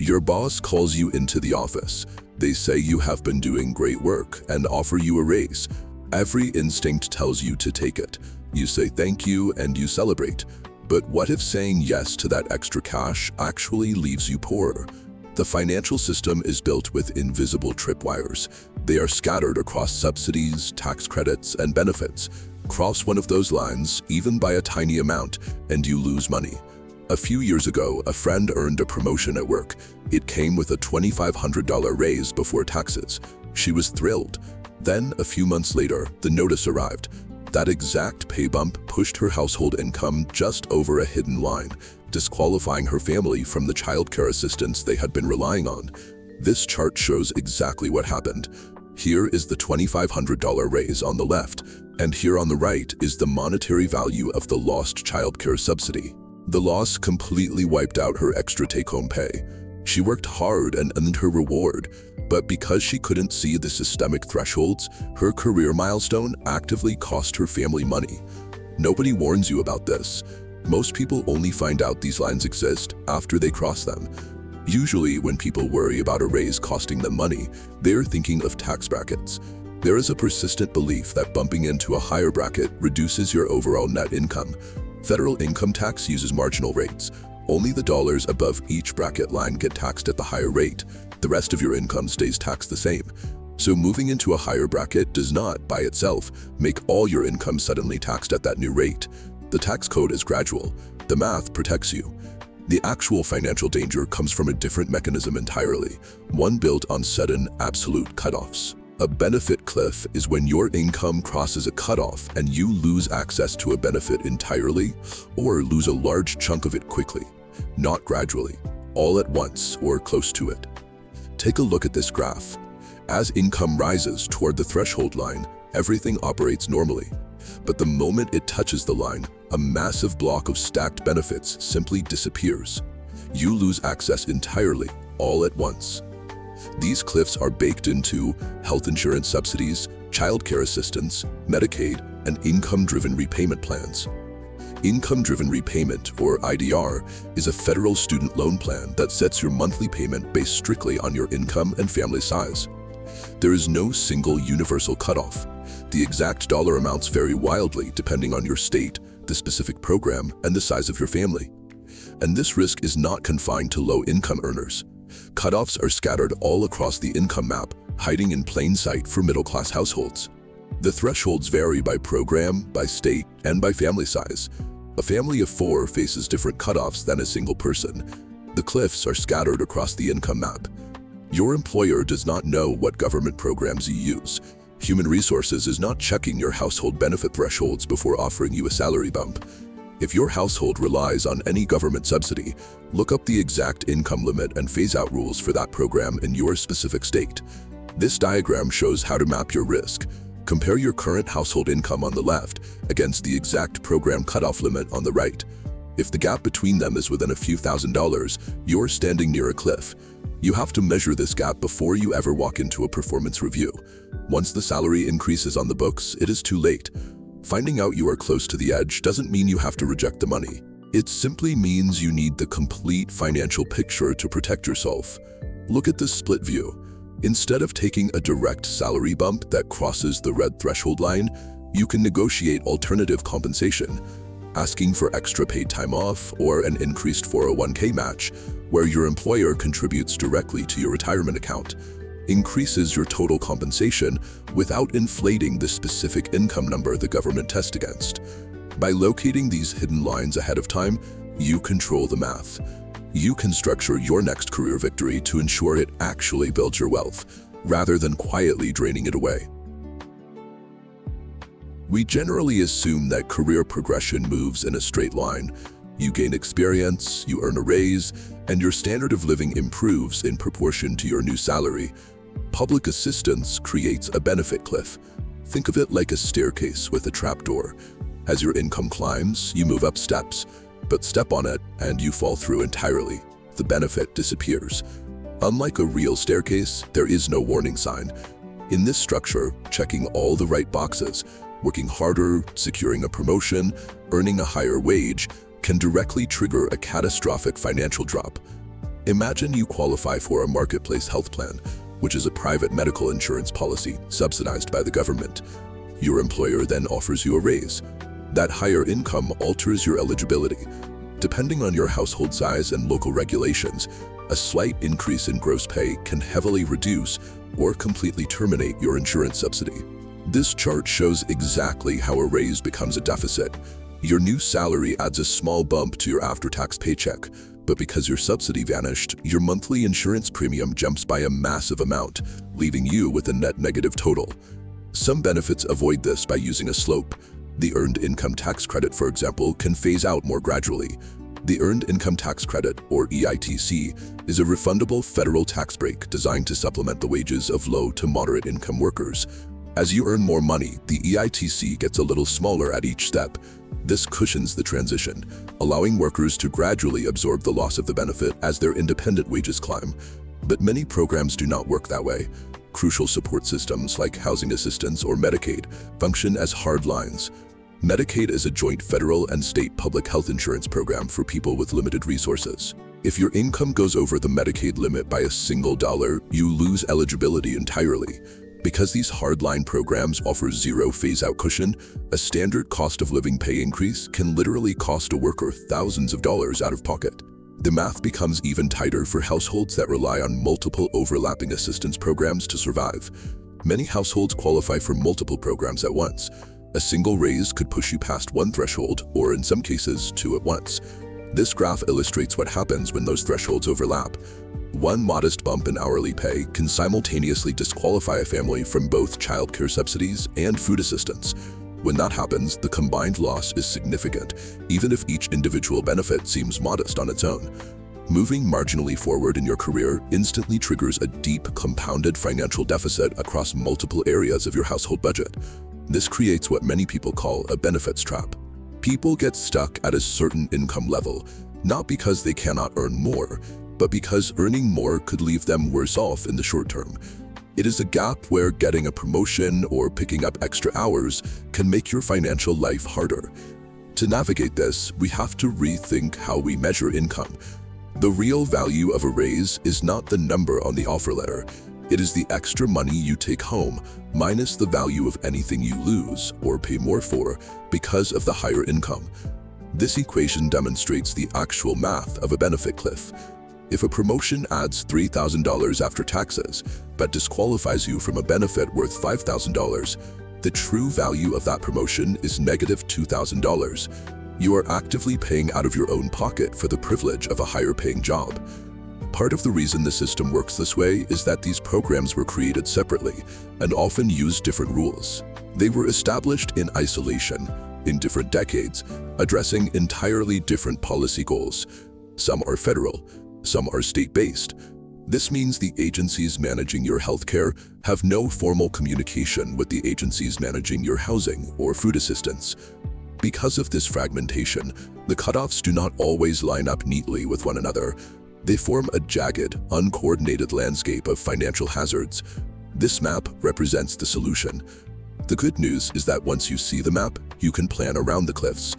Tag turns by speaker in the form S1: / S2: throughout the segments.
S1: Your boss calls you into the office. They say you have been doing great work and offer you a raise. Every instinct tells you to take it. You say thank you and you celebrate. But what if saying yes to that extra cash actually leaves you poorer? The financial system is built with invisible tripwires. They are scattered across subsidies, tax credits, and benefits. Cross one of those lines, even by a tiny amount, and you lose money. A few years ago, a friend earned a promotion at work. It came with a $2,500 raise before taxes. She was thrilled. Then, a few months later, the notice arrived. That exact pay bump pushed her household income just over a hidden line, disqualifying her family from the childcare assistance they had been relying on. This chart shows exactly what happened. Here is the $2,500 raise on the left, and here on the right is the monetary value of the lost childcare subsidy. The loss completely wiped out her extra take-home pay. She worked hard and earned her reward, but because she couldn't see the systemic thresholds, her career milestone actively cost her family money. Nobody warns you about this. Most people only find out these lines exist after they cross them. Usually, when people worry about a raise costing them money, they're thinking of tax brackets. There is a persistent belief that bumping into a higher bracket reduces your overall net income. Federal income tax uses marginal rates. Only the dollars above each bracket line get taxed at the higher rate. The rest of your income stays taxed the same. So moving into a higher bracket does not, by itself, make all your income suddenly taxed at that new rate. The tax code is gradual. The math protects you. The actual financial danger comes from a different mechanism entirely, one built on sudden, absolute cutoffs. A benefit cliff is when your income crosses a cutoff and you lose access to a benefit entirely or lose a large chunk of it quickly, not gradually, all at once or close to it. Take a look at this graph. As income rises toward the threshold line, everything operates normally. But the moment it touches the line, a massive block of stacked benefits simply disappears. You lose access entirely, all at once. These cliffs are baked into health insurance subsidies, childcare assistance, Medicaid, and income-driven repayment plans. Income-driven repayment, or IDR, is a federal student loan plan that sets your monthly payment based strictly on your income and family size. There is no single universal cutoff. The exact dollar amounts vary wildly depending on your state, the specific program, and the size of your family. And this risk is not confined to low-income earners. Cutoffs are scattered all across the income map, hiding in plain sight for middle-class households. The thresholds vary by program, by state, and by family size. A family of 4 faces different cutoffs than a single person. The cliffs are scattered across the income map. Your employer does not know what government programs you use. Human Resources is not checking your household benefit thresholds before offering you a salary bump. If your household relies on any government subsidy, look up the exact income limit and phase-out rules for that program in your specific state. This diagram shows how to map your risk. Compare your current household income on the left against the exact program cutoff limit on the right. If the gap between them is within a few $1,000s, you're standing near a cliff. You have to measure this gap before you ever walk into a performance review. Once the salary increases on the books, it is too late. Finding out you are close to the edge doesn't mean you have to reject the money. It simply means you need the complete financial picture to protect yourself. Look at this split view. Instead of taking a direct salary bump that crosses the red threshold line, you can negotiate alternative compensation, asking for extra paid time off or an increased 401k match, where your employer contributes directly to your retirement account. Increases your total compensation without inflating the specific income number the government tests against. By locating these hidden lines ahead of time, you control the math. You can structure your next career victory to ensure it actually builds your wealth, rather than quietly draining it away. We generally assume that career progression moves in a straight line. You gain experience, you earn a raise, and your standard of living improves in proportion to your new salary. Public assistance creates a benefit cliff. Think of it like a staircase with a trapdoor. As your income climbs, you move up steps, but step on it and you fall through entirely. The benefit disappears. Unlike a real staircase, there is no warning sign. In this structure, checking all the right boxes, working harder, securing a promotion, earning a higher wage, can directly trigger a catastrophic financial drop. Imagine you qualify for a marketplace health plan, which is a private medical insurance policy subsidized by the government. Your employer then offers you a raise. That higher income alters your eligibility. Depending on your household size and local regulations, a slight increase in gross pay can heavily reduce or completely terminate your insurance subsidy. This chart shows exactly how a raise becomes a deficit. Your new salary adds a small bump to your after-tax paycheck, but because your subsidy vanished, your monthly insurance premium jumps by a massive amount, leaving you with a net negative total. Some benefits avoid this by using a slope. The Earned Income Tax Credit, for example, can phase out more gradually. The Earned Income Tax Credit, or EITC, is a refundable federal tax break designed to supplement the wages of low to moderate income workers. As you earn more money, the EITC gets a little smaller at each step. This cushions the transition, allowing workers to gradually absorb the loss of the benefit as their independent wages climb. But many programs do not work that way. Crucial support systems like housing assistance or Medicaid function as hard lines. Medicaid is a joint federal and state public health insurance program for people with limited resources. If your income goes over the Medicaid limit by a single dollar, you lose eligibility entirely. Because these hardline programs offer zero phase-out cushion, a standard cost of living pay increase can literally cost a worker thousands of dollars out of pocket. The math becomes even tighter for households that rely on multiple overlapping assistance programs to survive. Many households qualify for multiple programs at once. A single raise could push you past one threshold, or in some cases, two at once. This graph illustrates what happens when those thresholds overlap. One modest bump in hourly pay can simultaneously disqualify a family from both childcare subsidies and food assistance. When that happens, the combined loss is significant, even if each individual benefit seems modest on its own. Moving marginally forward in your career instantly triggers a deep, compounded financial deficit across multiple areas of your household budget. This creates what many people call a benefits trap. People get stuck at a certain income level, not because they cannot earn more, but because earning more could leave them worse off in the short term. It is a gap where getting a promotion or picking up extra hours can make your financial life harder. To navigate this, we have to rethink how we measure income. The real value of a raise is not the number on the offer letter. It is the extra money you take home, minus the value of anything you lose or pay more for because of the higher income. This equation demonstrates the actual math of a benefit cliff. If a promotion adds $3,000 after taxes, but disqualifies you from a benefit worth $5,000, the true value of that promotion is negative $2,000. You are actively paying out of your own pocket for the privilege of a higher-paying job. Part of the reason the system works this way is that these programs were created separately and often use different rules. They were established in isolation, in different decades, addressing entirely different policy goals. Some are federal, some are state-based. This means the agencies managing your healthcare have no formal communication with the agencies managing your housing or food assistance. Because of this fragmentation, the cutoffs do not always line up neatly with one another. They form a jagged, uncoordinated landscape of financial hazards. This map represents the solution. The good news is that once you see the map, you can plan around the cliffs.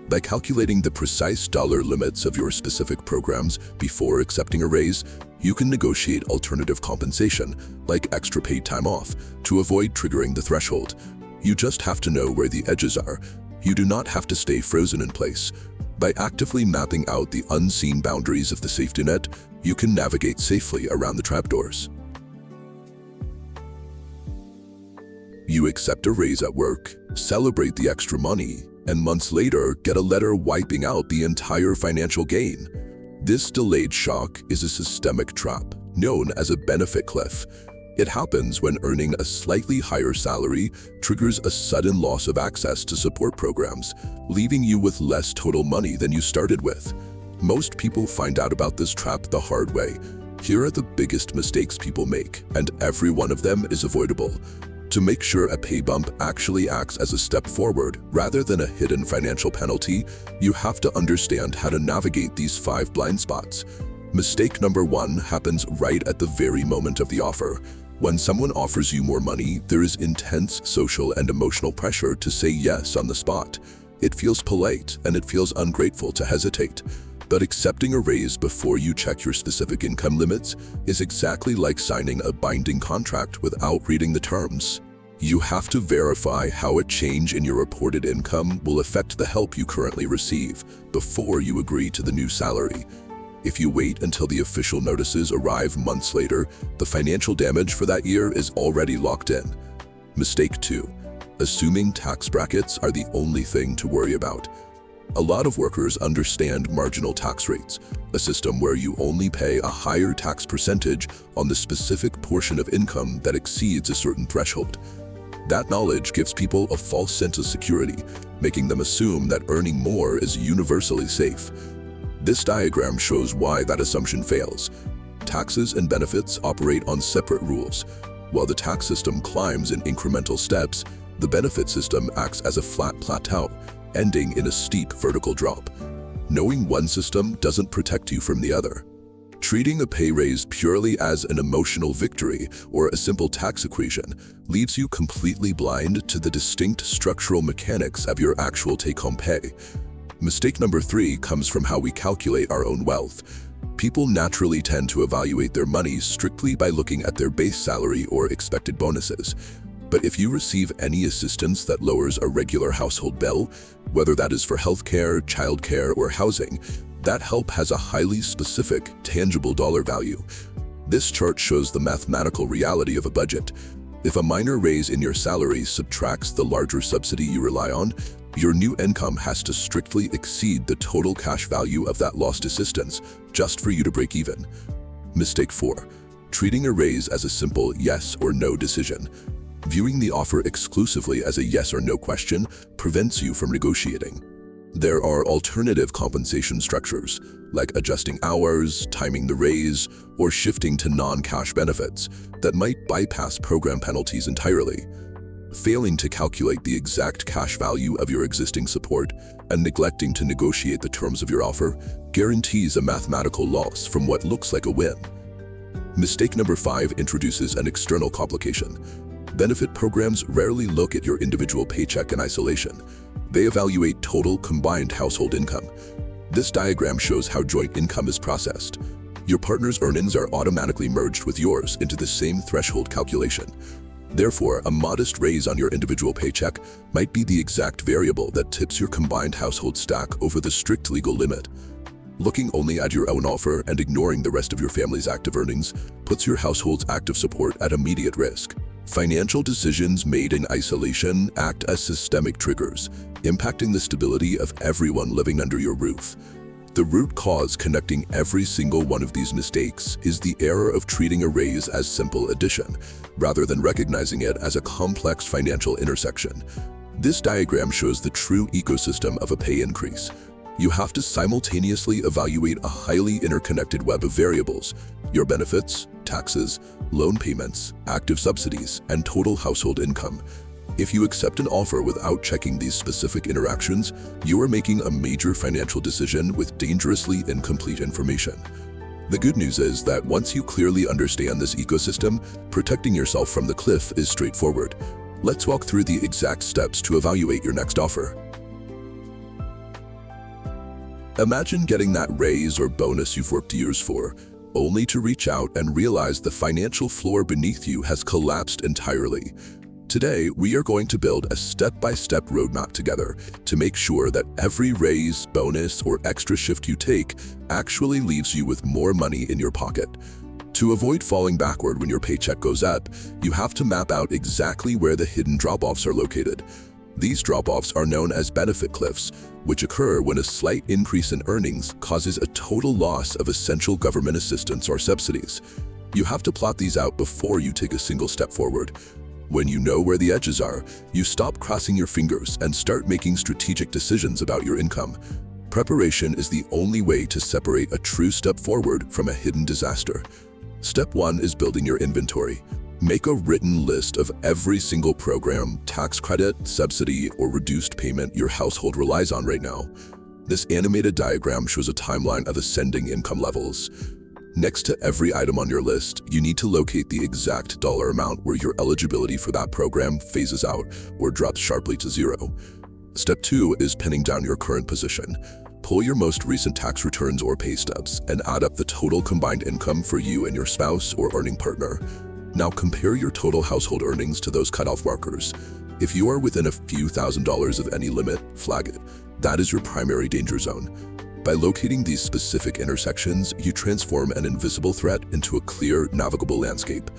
S1: By calculating the precise dollar limits of your specific programs before accepting a raise, you can negotiate alternative compensation, like extra paid time off, to avoid triggering the threshold. You just have to know where the edges are. You do not have to stay frozen in place. By actively mapping out the unseen boundaries of the safety net, you can navigate safely around the trapdoors. You accept a raise at work, celebrate the extra money, and months later get a letter wiping out the entire financial gain. This delayed shock is a systemic trap, known as a benefit cliff. It happens when earning a slightly higher salary triggers a sudden loss of access to support programs, leaving you with less total money than you started with. Most people find out about this trap the hard way. Here are the biggest mistakes people make, and every one of them is avoidable. To make sure a pay bump actually acts as a step forward rather than a hidden financial penalty, you have to understand how to navigate these 5 blind spots. Mistake number 1 happens right at the very moment of the offer. When someone offers you more money, there is intense social and emotional pressure to say yes on the spot. It feels polite and it feels ungrateful to hesitate. But accepting a raise before you check your specific income limits is exactly like signing a binding contract without reading the terms. You have to verify how a change in your reported income will affect the help you currently receive before you agree to the new salary. If you wait until the official notices arrive months later, the financial damage for that year is already locked in. Mistake 2. Assuming tax brackets are the only thing to worry about. A lot of workers understand marginal tax rates, a system where you only pay a higher tax percentage on the specific portion of income that exceeds a certain threshold. That knowledge gives people a false sense of security, making them assume that earning more is universally safe. This diagram shows why that assumption fails. Taxes and benefits operate on separate rules. While the tax system climbs in incremental steps, the benefit system acts as a flat plateau, ending in a steep vertical drop. Knowing one system doesn't protect you from the other. Treating a pay raise purely as an emotional victory or a simple tax equation leaves you completely blind to the distinct structural mechanics of your actual take-home pay. Mistake number 3 comes from how we calculate our own wealth. People naturally tend to evaluate their money strictly by looking at their base salary or expected bonuses. But if you receive any assistance that lowers a regular household bill, whether that is for healthcare, childcare, or housing, that help has a highly specific, tangible dollar value. This chart shows the mathematical reality of a budget. If a minor raise in your salary subtracts the larger subsidy you rely on, your new income has to strictly exceed the total cash value of that lost assistance just for you to break even. Mistake 4. Treating a raise as a simple yes or no decision. Viewing the offer exclusively as a yes or no question prevents you from negotiating. There are alternative compensation structures, like adjusting hours, timing the raise, or shifting to non-cash benefits that might bypass program penalties entirely. Failing to calculate the exact cash value of your existing support and neglecting to negotiate the terms of your offer guarantees a mathematical loss from what looks like a win. Mistake number 5 introduces an external complication. Benefit programs rarely look at your individual paycheck in isolation. They evaluate total combined household income. This diagram shows how joint income is processed. Your partner's earnings are automatically merged with yours into the same threshold calculation. Therefore, a modest raise on your individual paycheck might be the exact variable that tips your combined household stack over the strict legal limit. Looking only at your own offer and ignoring the rest of your family's active earnings puts your household's active support at immediate risk. Financial decisions made in isolation act as systemic triggers, impacting the stability of everyone living under your roof. The root cause connecting every single one of these mistakes is the error of treating a raise as simple addition, rather than recognizing it as a complex financial intersection. This diagram shows the true ecosystem of a pay increase. You have to simultaneously evaluate a highly interconnected web of variables: your benefits, taxes, loan payments, active subsidies, and total household income. If you accept an offer without checking these specific interactions, you are making a major financial decision with dangerously incomplete information. The good news is that once you clearly understand this ecosystem, protecting yourself from the cliff is straightforward. Let's walk through the exact steps to evaluate your next offer. Imagine getting that raise or bonus you've worked years for, only to reach out and realize the financial floor beneath you has collapsed entirely. Today, we are going to build a step-by-step roadmap together to make sure that every raise, bonus, or extra shift you take actually leaves you with more money in your pocket. To avoid falling backward when your paycheck goes up, you have to map out exactly where the hidden drop-offs are located. These drop-offs are known as benefit cliffs, which occur when a slight increase in earnings causes a total loss of essential government assistance or subsidies. You have to plot these out before you take a single step forward. When you know where the edges are, you stop crossing your fingers and start making strategic decisions about your income. Preparation is the only way to separate a true step forward from a hidden disaster. Step 1 is building your inventory. Make a written list of every single program, tax credit, subsidy, or reduced payment your household relies on right now. This animated diagram shows a timeline of ascending income levels. Next to every item on your list, you need to locate the exact dollar amount where your eligibility for that program phases out or drops sharply to zero. Step 2 is pinning down your current position. Pull your most recent tax returns or pay stubs and add up the total combined income for you and your spouse or earning partner. Now compare your total household earnings to those cutoff markers. If you are within a few $1,000s of any limit, flag it. That is your primary danger zone. By locating these specific intersections, you transform an invisible threat into a clear, navigable landscape.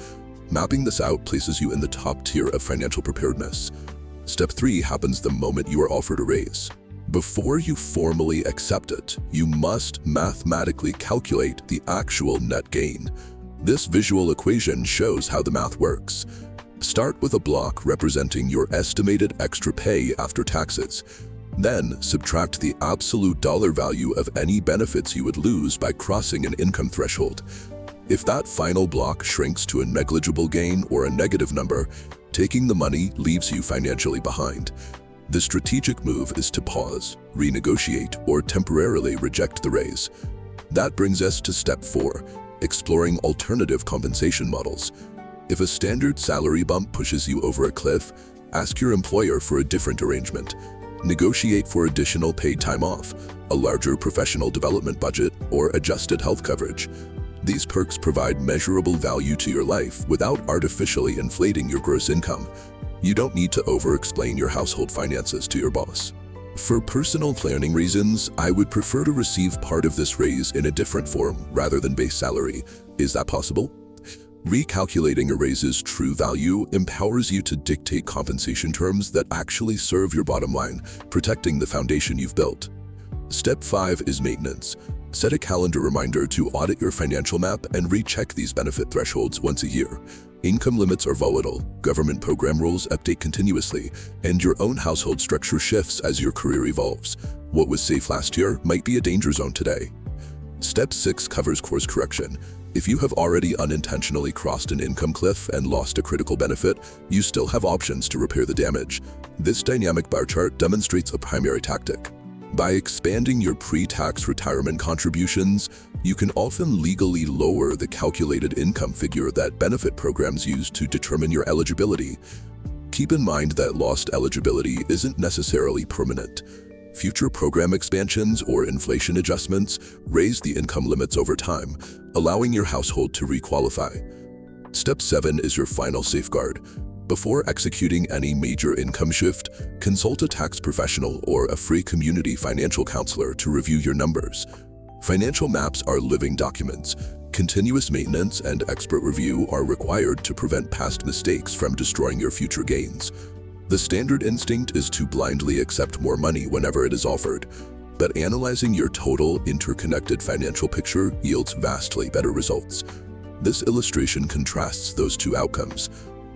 S1: Mapping this out places you in the top tier of financial preparedness. Step 3 happens the moment you are offered a raise. Before you formally accept it, you must mathematically calculate the actual net gain. This visual equation shows how the math works. Start with a block representing your estimated extra pay after taxes. Then subtract the absolute dollar value of any benefits you would lose by crossing an income threshold. If that final block shrinks to a negligible gain or a negative number, taking the money leaves you financially behind. The strategic move is to pause, renegotiate, or temporarily reject the raise. That brings us to step 4, exploring alternative compensation models. If a standard salary bump pushes you over a cliff, ask your employer for a different arrangement. Negotiate for additional paid time off, a larger professional development budget, or adjusted health coverage. These perks provide measurable value to your life without artificially inflating your gross income. You don't need to over-explain your household finances to your boss. For personal planning reasons, I would prefer to receive part of this raise in a different form rather than base salary. Is that possible? Recalculating a raise's true value empowers you to dictate compensation terms that actually serve your bottom line, protecting the foundation you've built. Step 5 is maintenance. Set a calendar reminder to audit your financial map and recheck these benefit thresholds once a year. Income limits are volatile, government program rules update continuously, and your own household structure shifts as your career evolves. What was safe last year might be a danger zone today. Step 6 covers course correction. If you have already unintentionally crossed an income cliff and lost a critical benefit, you still have options to repair the damage. This dynamic bar chart demonstrates a primary tactic. By expanding your pre-tax retirement contributions, you can often legally lower the calculated income figure that benefit programs use to determine your eligibility. Keep in mind that lost eligibility isn't necessarily permanent. Future program expansions or inflation adjustments raise the income limits over time, allowing your household to requalify. Step 7 is your final safeguard. Before executing any major income shift, consult a tax professional or a free community financial counselor to review your numbers. Financial maps are living documents. Continuous maintenance and expert review are required to prevent past mistakes from destroying your future gains. The standard instinct is to blindly accept more money whenever it is offered, but analyzing your total interconnected financial picture yields vastly better results. This illustration contrasts those two outcomes.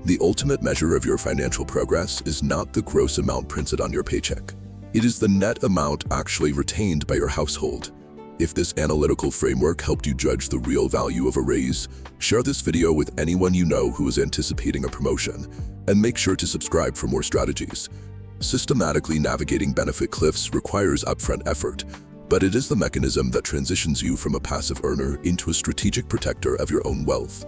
S1: The ultimate measure of your financial progress is not the gross amount printed on your paycheck. It is the net amount actually retained by your household. If this analytical framework helped you judge the real value of a raise, share this video with anyone you know who is anticipating a promotion, and make sure to subscribe for more strategies. Systematically navigating benefit cliffs requires upfront effort, but it is the mechanism that transitions you from a passive earner into a strategic protector of your own wealth.